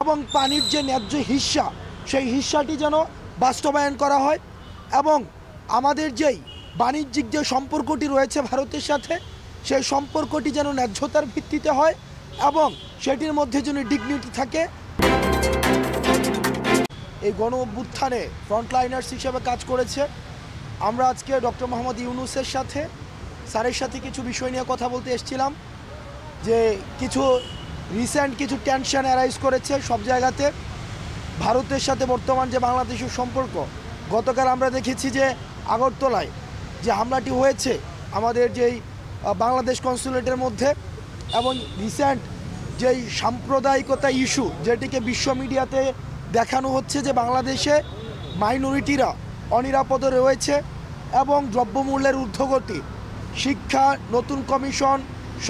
এবং পানির যে ন্যায্য হিস্সা সেই হিস্সাটি যেন বাস্তবায়ন করা হয় এবং আমাদের যেই বাণিজ্যিক যে সম্পর্কটি রয়েছে ভারতের সাথে সেই সম্পর্কটি যেন ন্যায্যতার ভিত্তিতে হয় এবং সেটির মধ্যে যেন ডিগনিটি থাকে। এই গণ অভ্যুত্থানে ফ্রন্টলাইনার্স হিসেবে কাজ করেছে। আমরা আজকে ডক্টর মোহাম্মদ ইউনূসের সাথে স্যারের সাথে কিছু বিষয় নিয়ে কথা বলতে এসেছিলাম যে কিছু রিসেন্ট কিছু টেনশন অ্যারাইজ করেছে সব জায়গাতে ভারতের সাথে বর্তমান যে বাংলাদেশের সম্পর্ক। গতকাল আমরা দেখেছি যে আগরতলায় যে হামলাটি হয়েছে আমাদের যেই বাংলাদেশ কনসুলেটের মধ্যে এবং রিসেন্ট যেই সাম্প্রদায়িকতা ইস্যু যেটিকে বিশ্ব মিডিয়াতে দেখানো হচ্ছে যে বাংলাদেশে মাইনরিটিরা অনিরাপদে রয়েছে এবং দ্রব্যমূল্যের ঊর্ধ্বগতি, শিক্ষা, নতুন কমিশন,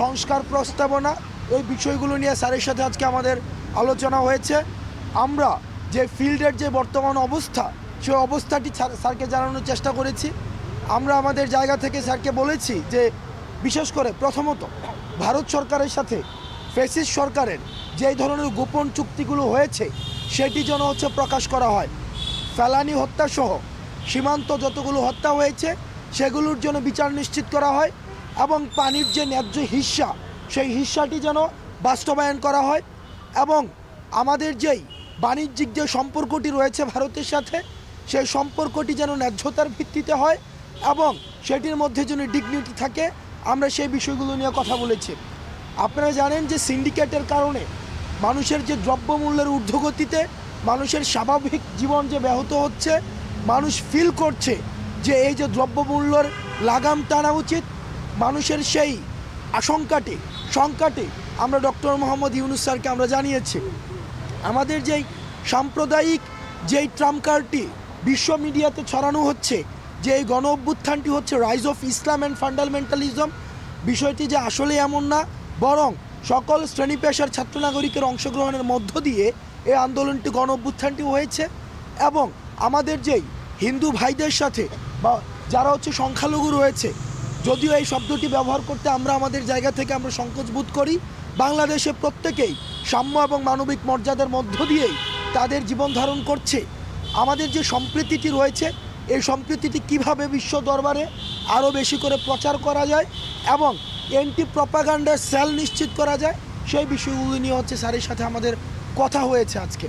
সংস্কার প্রস্তাবনা, এই বিষয়গুলো নিয়ে স্যারের সাথে আজকে আমাদের আলোচনা হয়েছে। আমরা যে ফিল্ডের যে বর্তমান অবস্থা সেই অবস্থাটি স্যারকে জানানোর চেষ্টা করেছি। আমরা আমাদের জায়গা থেকে স্যারকে বলেছি যে বিশেষ করে প্রথমত ভারত সরকারের সাথে ফ্যাসিস্ট সরকারের যেই ধরনের গোপন চুক্তিগুলো হয়েছে সেটি যেন প্রকাশ করা হয়। ফেলানি হত্যাসহ সীমান্ত যতগুলো হত্যা হয়েছে সেগুলোর জন্য বিচার নিশ্চিত করা হয় এবং পানির যে ন্যায্য হিস্সা সেই হিস্সাটি যেন বাস্তবায়ন করা হয় এবং আমাদের যেই বাণিজ্যিক যে সম্পর্কটি রয়েছে ভারতের সাথে সেই সম্পর্কটি যেন ন্যায্যতার ভিত্তিতে হয় এবং সেটির মধ্যে যেন ডিগনিটি থাকে। আমরা সেই বিষয়গুলো নিয়ে কথা বলেছি। আপনারা জানেন যে সিন্ডিকেটের কারণে মানুষের যে দ্রব্যমূল্যের ঊর্ধ্বগতিতে মানুষের স্বাভাবিক জীবন যে ব্যাহত হচ্ছে, মানুষ ফিল করছে যে এই যে দ্রব্যমূল্যের লাগাম টানা উচিত। মানুষের সেই শঙ্কাটি আমরা ডক্টর মোহাম্মদ ইউনূস স্যারকে আমরা জানিয়েছি। আমাদের যেই সাম্প্রদায়িক যেই ট্রাম্প কার্ডটি বিশ্ব মিডিয়াতে ছড়ানো হচ্ছে যে এই গণ অভ্যুত্থানটি হচ্ছে rise of Islam and fundamentalism, বিষয়টি যে আসলে এমন না, বরং সকল শ্রেণী পেশার ছাত্র নাগরিকের অংশগ্রহণের মধ্য দিয়ে এই আন্দোলনটি গণ অভ্যুত্থানটি হয়েছে এবং আমাদের যেই হিন্দু ভাইদের সাথে বা যারা সংখ্যালঘু রয়েছে, যদিও এই শব্দটি ব্যবহার করতে আমরা আমাদের জায়গা থেকে আমরা সংকোচ বোধ করি, বাংলাদেশে প্রত্যেকেই সাম্য এবং মানবিক মর্যাদার মধ্য দিয়েই তাদের জীবন ধারণ করছে। আমাদের যে সম্প্রীতিটি রয়েছে এই সম্প্রীতিটি কীভাবে বিশ্ব দরবারে আরও বেশি করে প্রচার করা যায় এবং অ্যান্টি প্রপাগান্ডার সেল নিশ্চিত করা যায় সেই বিষয়গুলো নিয়ে স্যারের সাথে আমাদের কথা হয়েছে আজকে।